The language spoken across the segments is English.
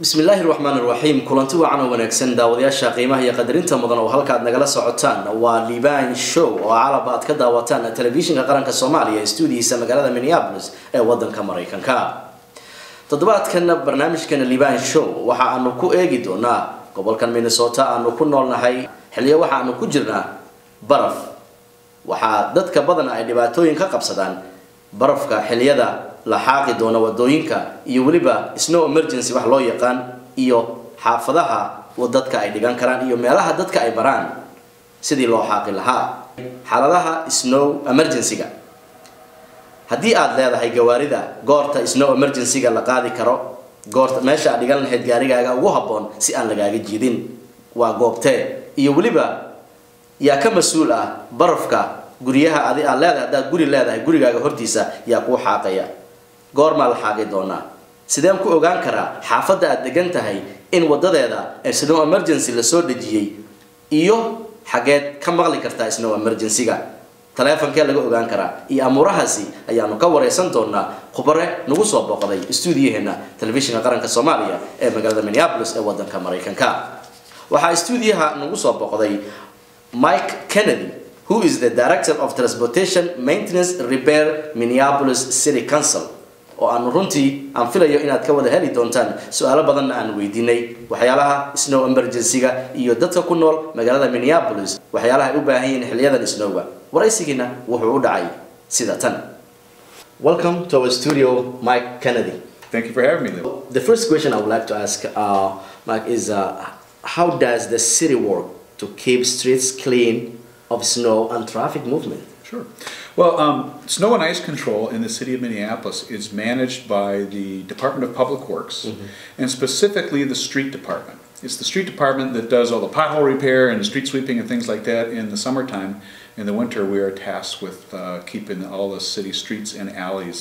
bismillaahi raxmaani raxiim kulanti wacan wanaagsan daawadayaasha qiimaha iyo qadarinta mudan oo halkaad nagala socotaan waa LIBAN show oo caalab aad ka daawataan telefishinka qaranka Soomaaliya stuudiyiisa magaalada Minneapolis ee wadanka Mareykanka. Toddobaadkan barnaamijkan LIBAN show waxa aanu ku eegi doonaa gobolkan Minnesota aanu ku noolnahay xilliyo waxa aanu ku jirnaa baraf. Waxa dadka badan ay dhibaatooyin ka qabsadaan barafka xilliyada la xaaqi doona wadooyinka iyo waliba snow emergency wax loo yaqaan iyo xaafadaha wadadka ay dhigan karaan iyo meelaha dadka ay baraan sidii loo xaaqi lahaa xaaladaha snow emergency-ga. haddii aad leedahay gawaarida goorta snow emergency-ga la qaadi karo goorta meesha aad dhigan lahayd gaarigaaga ugu habboon si aan lagaaga jiidin waa goobtee iyo waliba yaa ka mas'uul ah barafka guriyaha aad leedahay hadaad guri leedahay gurigaaga hortiisa yaa ku xaaqaya goorma la xaaqi doonaa sideen ku ogaan karaa xaafadda aad degan tahay in wadadeeda snow emergency la soo dhajiyay iyo xageed ka maqli kartaa snow emergency-ga taleefankee laga ogaan karaa iyo amurahaasi ayaanu ka wareysan doonaa khubare nagu soo booqday stuudiyaheena telefishinka qaranka Soomaaliya ee magaalada Minneapolis ee wadanka Mareykanka. waxaa stuudiyaha nagu soo booqday Mike Kennedy, who is the Director of Transportation Maintenance Repair Minneapolis City Council. oo aan runtii aan filayo inaad ka wada heli doontaan su'aalo badan aan weydiinay waxyaalaha snow emergency-ga iyo dadka ku nool magaalada Minneapolis waxyaalaha ay u baahan yihiin xilliyada snowga. waraysigina wuxuu u dhacay sida tan. Welcome to our studio, Mike Kennedy. Thank you for having me. The first question I would like to ask Mike is how does the city work to keep streets clean of snow and traffic movement? Sure. Well, snow and ice control in the city of Minneapolis is managed by the Department of Public Works, and specifically the street department. It's the street department that does all the pothole repair and street sweeping and things like that in the summertime. In the winter, we are tasked with keeping all the city streets and alleys,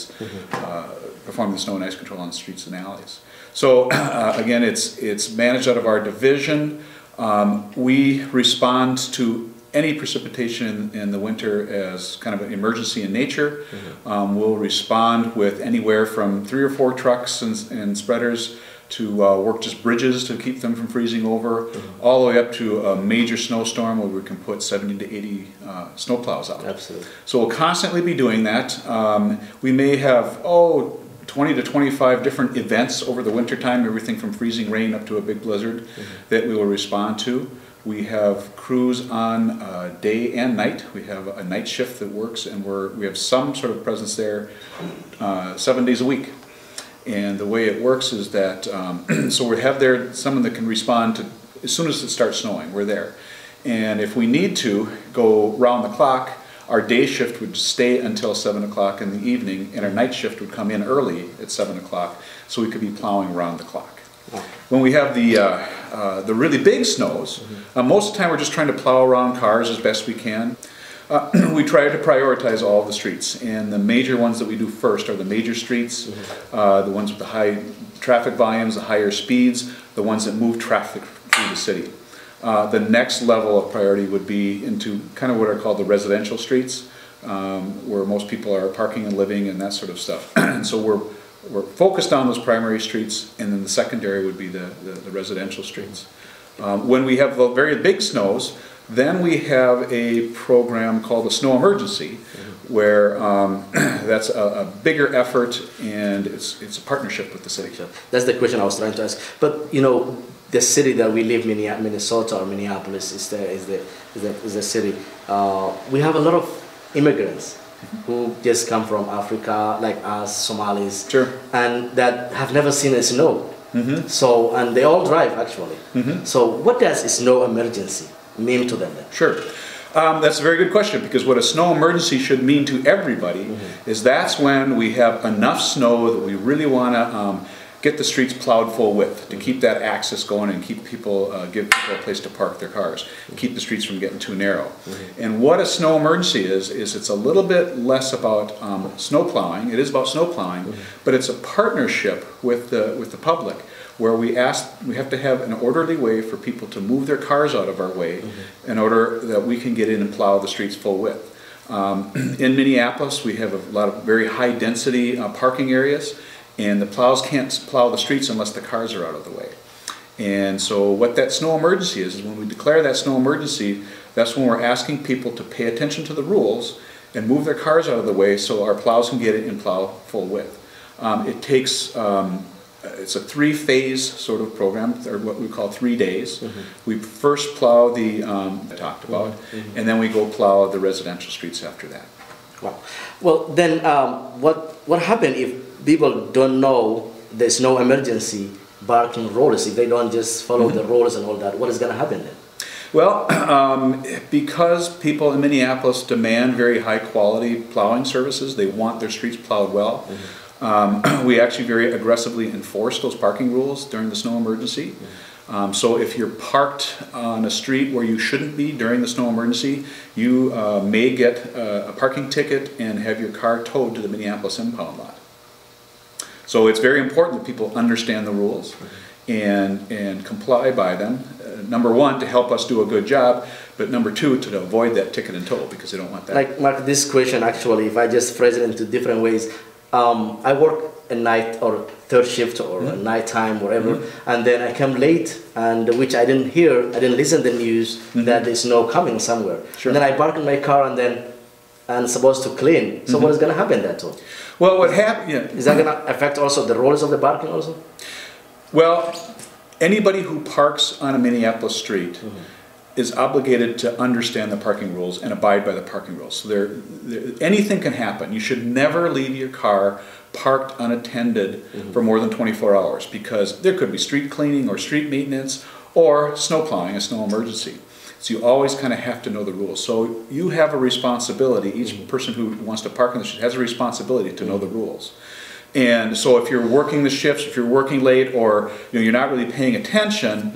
performing the snow and ice control on the streets and alleys. So again, it's managed out of our division. We respond to any precipitation in the winter as kind of an emergency in nature. We'll respond with anywhere from 3 or 4 trucks and spreaders to work just bridges to keep them from freezing over, all the way up to a major snowstorm where we can put 70 to 80 snowplows out. Absolutely. So we'll constantly be doing that. We may have 20 to 25 different events over the winter time, everything from freezing rain up to a big blizzard that we will respond to. We have crews on day and night. We have a night shift that works, and we have some sort of presence there 7 days a week. And the way it works is that, so we have there someone that can respond to, as soon as it starts snowing, we're there. And if we need to go round the clock, our day shift would stay until 7 o'clock in the evening, and our night shift would come in early at 7 o'clock, so we could be plowing around the clock. When we have the really big snows, most of the time we're just trying to plow around cars as best we can. We try to prioritize all of the streets, and the major ones that we do first are the major streets, the ones with the high traffic volumes, the higher speeds, the ones that move traffic through the city. The next level of priority would be into kind of what are called the residential streets, where most people are parking and living and that sort of stuff. And so we're focused on those primary streets, and then the secondary would be the residential streets. When we have the very big snows, then we have a program called the snow emergency, where that's a bigger effort, and it's a partnership with the city. That's the question I was trying to ask. But you know, the city that we live in, Minnesota or Minneapolis, is the city. We have a lot of immigrants who just come from Africa, like us, Somalis, sure, and that have never seen a snow. So, and they all drive actually. So, what does a snow emergency mean to them then? Sure. That's a very good question, because what a snow emergency should mean to everybody is that's when we have enough snow that we really want to get the streets plowed full width to keep that access going and keep people, give people a place to park their cars, and keep the streets from getting too narrow. And what a snow emergency is it's a little bit less about snow plowing. It is about snow plowing, but it's a partnership with the public, where we have to have an orderly way for people to move their cars out of our way in order that we can get in and plow the streets full width. In Minneapolis, we have a lot of very high density parking areas, and the plows can't plow the streets unless the cars are out of the way. And so what that snow emergency is when we declare that snow emergency, that's when we're asking people to pay attention to the rules and move their cars out of the way so our plows can get it and plow full width. It takes, it's a 3-phase sort of program, or what we call 3 days. We first plow the, I talked about, and then we go plow the residential streets after that. Wow. Well, then what happens if people don't know there's no emergency barking rules, if they don't just follow the rules and all that? What is going to happen then? Well, because people in Minneapolis demand very high quality plowing services, they want their streets plowed well. We actually very aggressively enforce those parking rules during the snow emergency. So if you're parked on a street where you shouldn't be during the snow emergency, you may get a parking ticket and have your car towed to the Minneapolis impound lot. So it's very important that people understand the rules and comply by them. Number one, to help us do a good job, but number two, to avoid that ticket and toll, because they don't want that. Like, Mark, this question actually, if I just phrase it into different ways, I work at night or third shift or nighttime, whatever, and then I come late, and which I didn't hear, I didn't listen to the news that there's snow coming somewhere. Sure. And then I park in my car and then I'm supposed to clean. So what is going to happen that too? Well, what happened? Is that going to affect also the rules of the parking also? Well, anybody who parks on a Minneapolis street is obligated to understand the parking rules and abide by the parking rules. So anything can happen. You should never leave your car parked unattended for more than 24 hours, because there could be street cleaning or street maintenance or snow plowing, a snow emergency. So you always kind of have to know the rules. So you have a responsibility, each person who wants to park on the street has a responsibility to know the rules. And so if you're working the shifts, if you're working late, or you're not really paying attention,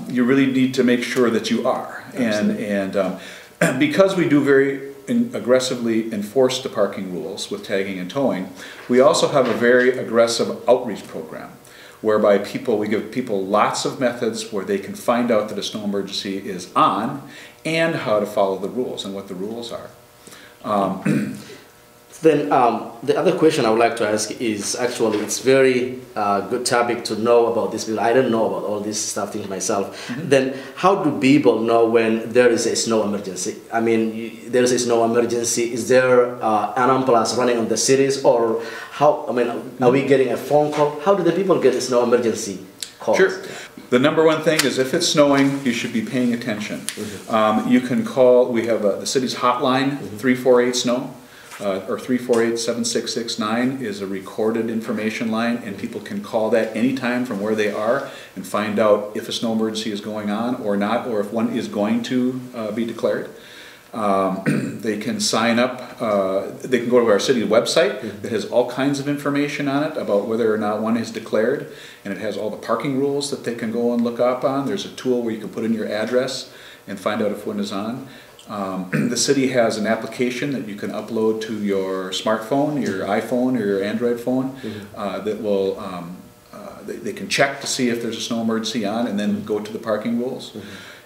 you really need to make sure that you are. And because we do very aggressively enforce the parking rules with tagging and towing, we also have a very aggressive outreach program, whereby we give people lots of methods where they can find out that a snow emergency is on and how to follow the rules and what the rules are. Then the other question I would like to ask is, actually, it's very good topic to know about this, because I don't know about all this stuff things myself. Then how do people know when there is a snow emergency? I mean, there is a snow emergency. Is there an ambulance running on the cities, or how? I mean, are we getting a phone call? How do the people get a snow emergency call? Sure. The number one thing is, if it's snowing, you should be paying attention. You can call. We have the city's hotline, 348-SNOW. Or 348-7669 is a recorded information line, and people can call that anytime from where they are and find out if a snow emergency is going on or not, or if one is going to be declared. They can sign up, they can go to our city website that has all kinds of information on it about whether or not one is declared, and it has all the parking rules that they can go and look up on. There's a tool where you can put in your address and find out if one is on. The city has an application that you can upload to your smartphone, your iPhone or your Android phone, that will, they can check to see if there's a snow emergency on, and then go to the parking rules.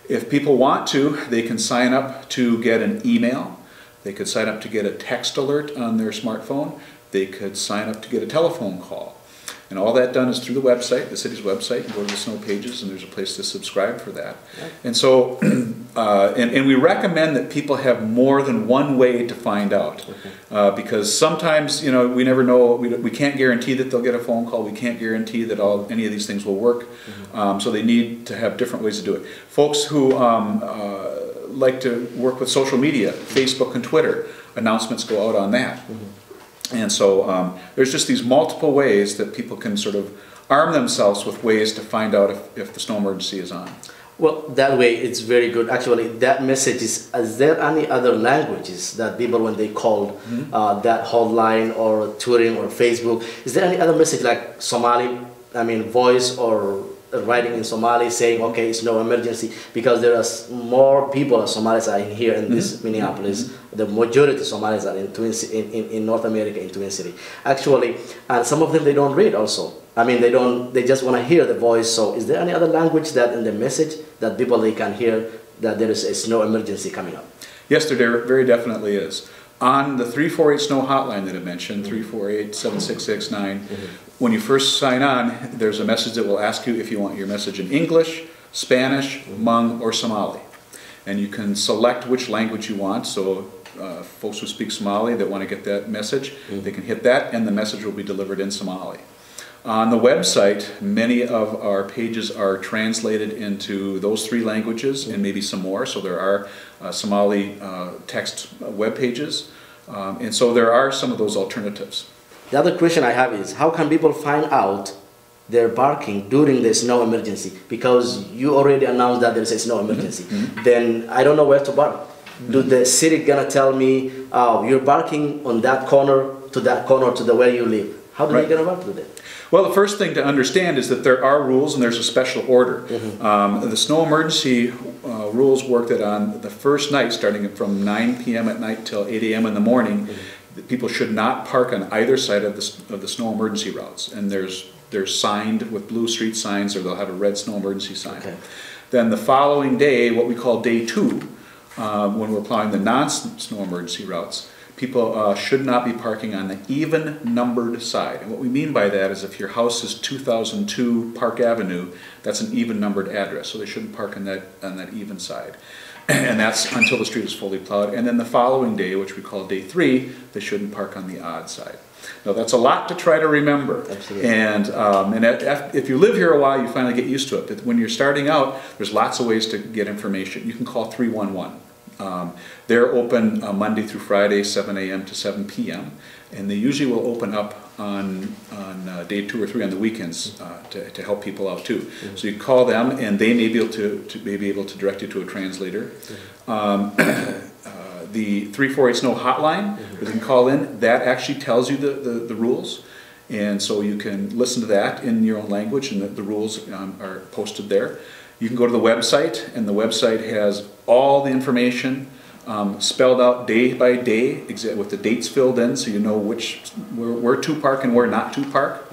If people want to, they can sign up to get an email. They could sign up to get a text alert on their smartphone. They could sign up to get a telephone call. And all that done is through the website, the city's website. You go to the snow pages, and there's a place to subscribe for that. And so, and we recommend that people have more than one way to find out, because sometimes, we never know. We can't guarantee that they'll get a phone call. We can't guarantee that any of these things will work. So they need to have different ways to do it. Folks who like to work with social media, Facebook and Twitter, announcements go out on that. And so there's just these multiple ways that people can sort of arm themselves with ways to find out if the snow emergency is on. Well, that way it's very good. Actually, that message is there any other languages that people, when they call that hotline or Twitter or Facebook, is there any other message like Somali, voice or writing in Somali saying, okay, it's no emergency, because there are more people Somalis are in here in this Minneapolis. The majority of Somalis are in North America, in Twin City. Actually, and some of them, they don't read also. They just want to hear the voice. So is there any other language that in the message that people, they can hear that there is a snow emergency coming up? Yes, there very definitely is. On the 348 SNOW hotline that I mentioned, 348-7669, when you first sign on, there's a message that will ask you if you want your message in English, Spanish, Hmong, or Somali. And you can select which language you want, so folks who speak Somali that want to get that message, they can hit that and the message will be delivered in Somali. On the website, many of our pages are translated into those 3 languages and maybe some more, so there are Somali text web pages, and so there are some of those alternatives. The other question I have is, how can people find out they're barking during the snow emergency? Because you already announced that there's a snow emergency. Then I don't know where to bark. Do the city gonna tell me, oh, you're barking on that corner to the where you live? How do they gonna bark to that? Well, the first thing to understand is that there are rules and there's a special order. The snow emergency rules work that on the first night, starting from 9 p.m. at night till 8 a.m. in the morning, people should not park on either side of the snow emergency routes. And they're signed with blue street signs, or they'll have a red snow emergency sign. Then the following day, what we call day 2, when we're plowing the non-snow emergency routes, people should not be parking on the even numbered side. And what we mean by that is if your house is 2002 Park Avenue, that's an even numbered address, so they shouldn't park on that even side. And that's until the street is fully plowed. And then the following day, which we call day 3, they shouldn't park on the odd side. Now that's a lot to try to remember. Absolutely. And if you live here a while, you finally get used to it. But when you're starting out, there's lots of ways to get information. You can call 311. They're open Monday through Friday, 7 a.m. to 7 p.m. And they usually will open up on day 2 or 3 on the weekends to help people out too. So you call them, and they may be able to direct you to a translator. The 348 SNOW hotline, you can call in. That actually tells you the rules, and so you can listen to that in your own language, and the rules are posted there. You can go to the website, and the website has all the information spelled out day by day, with the dates filled in, so you know where to park and where not to park.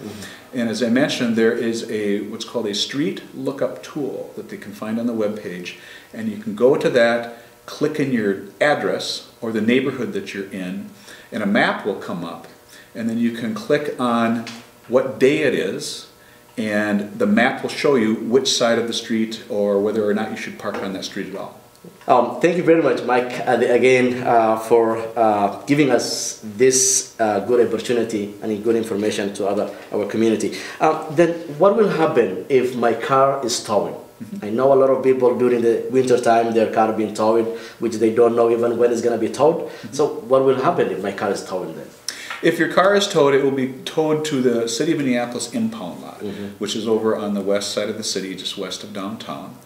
And as I mentioned, there is what's called a street lookup tool that they can find on the web page, and you can go to that, click in your address or the neighborhood that you're in, and a map will come up, and then you can click on what day it is, and the map will show you which side of the street or whether or not you should park on that street at all. Thank you very much, Mike, again for giving us this good opportunity and good information to our community. Then what will happen if my car is towing? I know a lot of people during the winter time, their car being towed, which they don't know even when it's going to be towed. So what will happen if my car is towing then? If your car is towed, it will be towed to the City of Minneapolis impound lot, which is over on the west side of the city, just west of downtown.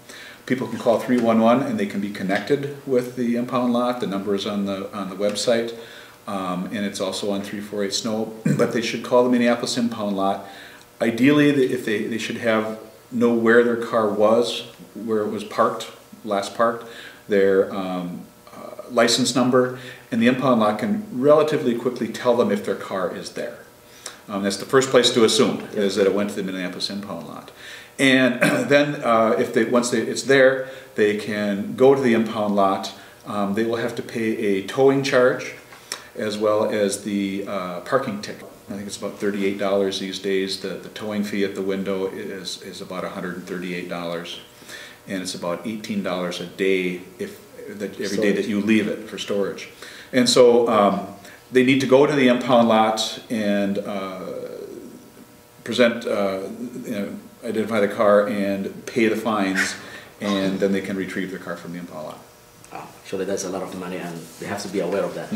People can call 311 and they can be connected with the impound lot. The number is on the website, and it's also on 348 SNOW. But they should call the Minneapolis impound lot. Ideally, if they should know where their car was, where it was last parked, their license number, and the impound lot can relatively quickly tell them if their car is there. That's the first place to assume, is that it went to the Minneapolis impound lot. And then once it's there, they can go to the impound lot. They will have to pay a towing charge as well as the parking ticket. I think it's about $38 these days. The towing fee at the window is about $138, and it's about $18 a day every day that you leave it for storage. And so they need to go to the impound lot and identify the car and pay the fines, and then they can retrieve their car from the impound lot. Wow, surely that's a lot of money, and they have to be aware of that.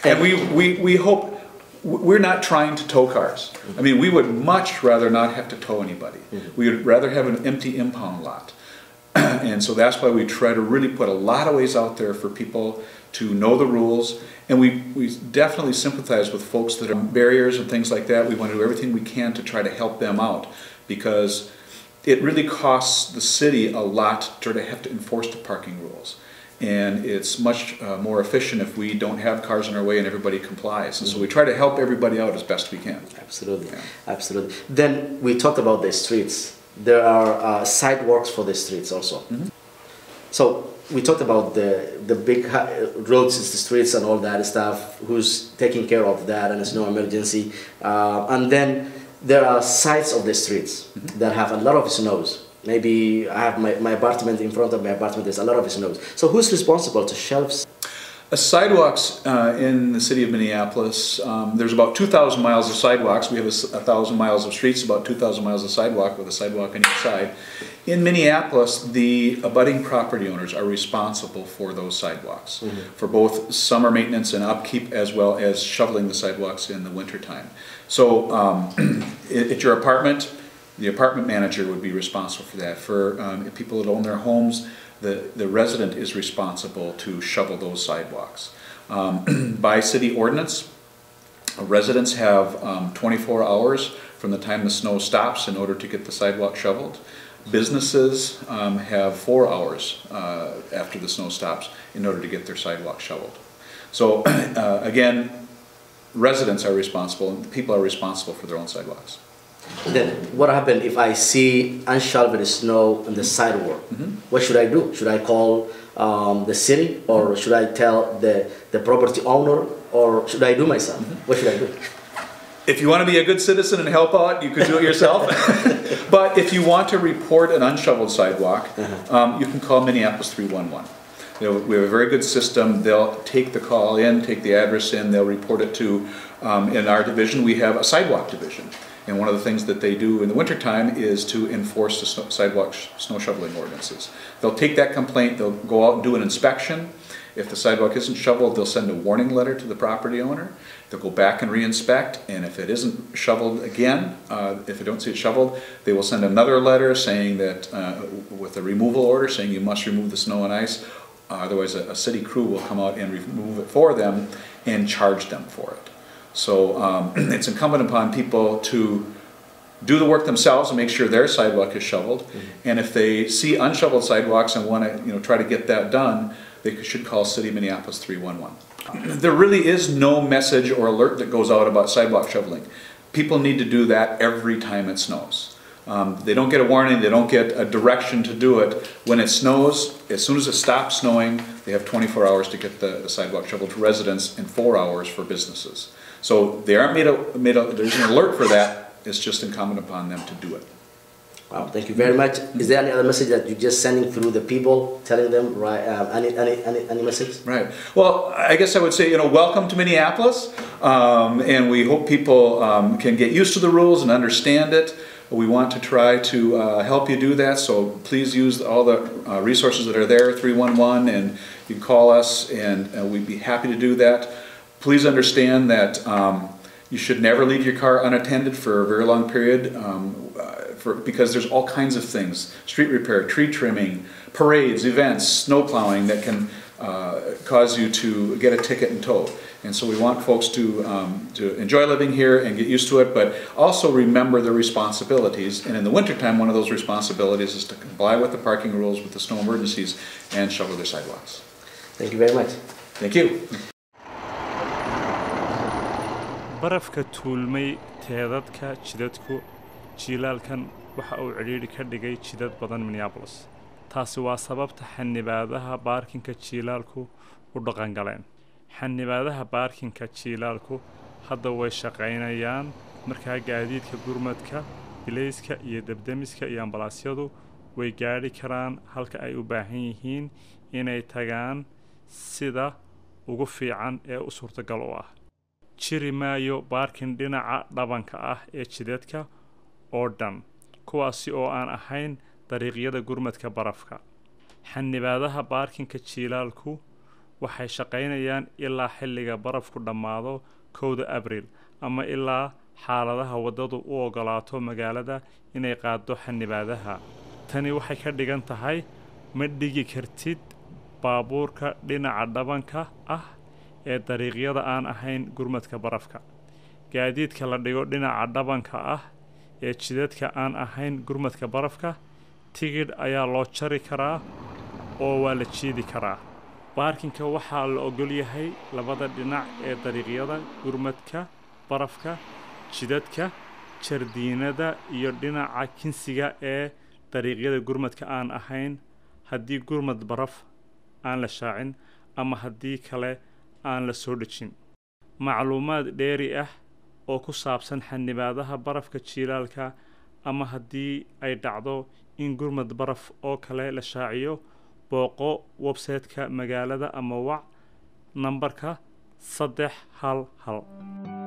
And we hope. We're not trying to tow cars. I mean, we would much rather not have to tow anybody. We would rather have an empty impound lot. And so that's why we try to really put a lot of ways out there for people to know the rules. And we definitely sympathize with folks that are barriers and things like that. We want to do everything we can to try to help them out, because it really costs the city a lot to have to enforce the parking rules. And it's much more efficient if we don't have cars in our way and everybody complies. And so we try to help everybody out as best we can. Absolutely, absolutely. Then we talked about the streets. There are sidewalks for the streets also. So we talked about the big roads, the streets, and all that stuff. Who's taking care of that, and it's no emergency. And then there are sides of the streets that have a lot of snows. Maybe I have my apartment, in front of my apartment there's a lot of snows. So who's responsible to shelves? Sidewalks in the city of Minneapolis, there's about 2,000 miles of sidewalks. We have 1,000 miles of streets, about 2,000 miles of sidewalk with a sidewalk on each side. In Minneapolis, the abutting property owners are responsible for those sidewalks, for both summer maintenance and upkeep, as well as shoveling the sidewalks in the wintertime. So at your apartment, the apartment manager would be responsible for that. For people that own their homes, the resident is responsible to shovel those sidewalks. By city ordinance, residents have 24 hours from the time the snow stops in order to get the sidewalk shoveled. Businesses have 4 hours after the snow stops in order to get their sidewalk shoveled. So again, residents are responsible, and people are responsible for their own sidewalks. Then what happens if I see unshoveled snow on the sidewalk? What should I do? Should I call the city, or should I tell the property owner, or should I do myself? What should I do? If you want to be a good citizen and help out, you could do it yourself. But if you want to report an unshoveled sidewalk, you can call Minneapolis 311. We have a very good system. They'll take the call in, take the address in, they'll report it to, in our division, we have a sidewalk division. And one of the things that they do in the wintertime is to enforce the sidewalk snow shoveling ordinances. They'll take that complaint, they'll go out and do an inspection. If the sidewalk isn't shoveled, they'll send a warning letter to the property owner. They'll go back and re-inspect, and if it isn't shoveled again, if they don't see it shoveled, they will send another letter saying that, with a removal order, saying you must remove the snow and ice, otherwise a city crew will come out and remove it for them and charge them for it. So it's incumbent upon people to do the work themselves and make sure their sidewalk is shoveled. And if they see unshoveled sidewalks and want to try to get that done, they should call City of Minneapolis 311. There really is no message or alert that goes out about sidewalk shoveling. People need to do that every time it snows. They don't get a warning, they don't get a direction to do it. When it snows, as soon as it stops snowing, they have 24 hours to get the sidewalk shoveled to residents and 4 hours for businesses. So they aren't there's an alert for that, it's just incumbent upon them to do it. Wow, thank you very much. Is there any other message that you're just sending through the people, telling them, right, any message? Right. Well, I guess I would say, welcome to Minneapolis, and we hope people can get used to the rules and understand it. We want to try to help you do that, so please use all the resources that are there, 311, and you can call us, and we'd be happy to do that. Please understand that you should never leave your car unattended for a very long period, because there's all kinds of things, street repair, tree trimming, parades, events, snow plowing that can cause you to get a ticket and tow. And so we want folks to enjoy living here and get used to it, but also remember their responsibilities. And in the wintertime, one of those responsibilities is to comply with the parking rules with the snow emergencies and shovel their sidewalks. Thank you very much. Thank you. barafka tuulmay teedadka jidadku jiilaalkan waxa uu cidhiidhi ka dhigay jidad badan Minneapolis. taasi waa sababta xanibaadaha baarkinka jiilaalku u dhaqan galeen. xanibaadaha baarkinka jiilaalku hadda way shaqaynayaan markaa gaadiidka gurmadka, bilayska iyo dabdamiska iyo ambalaasyadu way gaadhi karaan halka ay u baahan yihiin inay tagaan sida ugu fiican ee u suurtagal u ah. jiri maayo baarkin dhinaca dhabanka ah ee jidadka oo dhan, kuwaasi oo aan ahayn dariiqyada gurmadka barafka. xanibaadaha baarkinka jiilaalku waxay shaqaynayaan ilaa xilliga barafku dhammaado 1 Abriil ama ilaa xaaladaha wadadu u ogolaato magaalada inay qaado xanibaadaha. tani waxay ka dhigan tahay ma dhigi kartid baabuurka dhinaca dhabanka ah ee dariiqyada aan ahayn gurmadka barafka. gaadiidka la dhigo dhinaca dhabanka ah ee jidadka aan ahayn gurmadka barafka, tigidh ayaa loo jari karaa oo waa la jiidi karaa. baarkinka waxaa la ogol yahay labada dhinac ee dariiqyada gurmadka barafka, jidadka, jardiinada iyo dhinaca kinsiga ee dariiqyada gurmadka aan ahayn haddii gurmad baraf aan la shaacin ama haddii kale aan la soo dhejin. macluumaad dheeri ah oo ku saabsan xanibaadaha barafka jiilaalka ama haddii ay dhacdo in gurmad baraf oo kale la shaaciyo, booqo website-ka magaalada ama wac nambarka 311.